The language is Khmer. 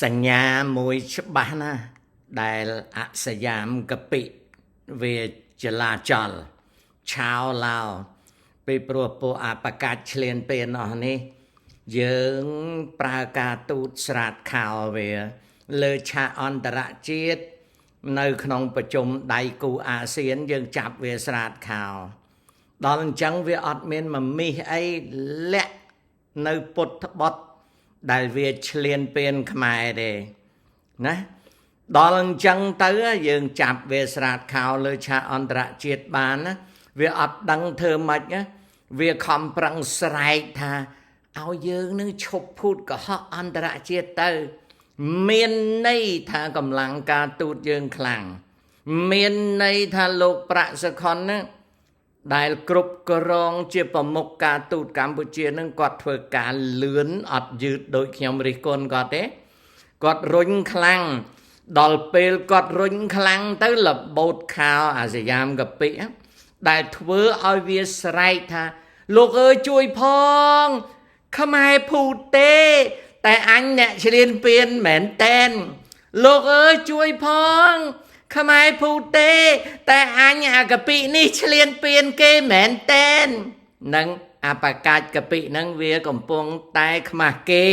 សញ្ញាមួយច្បាស់ណាស់ដែលអសយាមកពិវាចលាចលឆោឡោពីព្រោះពួកអបកាច់ឆ្លៀនពេលនោះនេះយើងប្រើការទូតស្រាតខោវាលើឆាកអន្តរជាតិនៅក្នុងប្រជុំដៃគូអាស៊ានយើងចាប់វាស្រាតខោដល់អញ្ចឹងវាអត់មានមមីសអីលាក់នៅពុទ្ធបុត្រដែលវាឆ្លៀនពៀនខ្មែរទេណាដល់អញ្ចឹងទៅយើងចាប់វាស្រាតខោលើឆាកអន្តរជាតិបានណាវាអត់ដឹងធ្វើម៉េចណាវាខំប្រឹងស្រែកថាឲ្យយើងនឹងឈប់ភូតកុហកអន្តរជាតិទៅមានន័យថាកម្លាំងការទូតយើងខ្លាំងមានន័យថាលោកប្រាក់សខុនណាដែលគ្រប់គ្រងជាប្រមុខការទូតកម្ពុជានឹងគាត់ធ្វើការលឿនអត់យឺតដូចខ្ញុំរិះគន់គាត់ទេគាត់រុញខ្លាំងដល់ពេលគាត់រុញខ្លាំងទៅលបោតខោអាសយាមកពិដែលធ្វើឲ្យវាស្រែកថាលោកអើយជួយផងខ្មែរភូតទេតែអញអ្នកឆ្លៀនពៀនមែនតែនលោកអើយជួយផងខ្មែរភូតទេតែអញអាកពិនេះឆ្លៀនពៀនគេមែនតែននឹងអបកាច់កពិនឹងវាកំពុងតែខ្មាស់គេ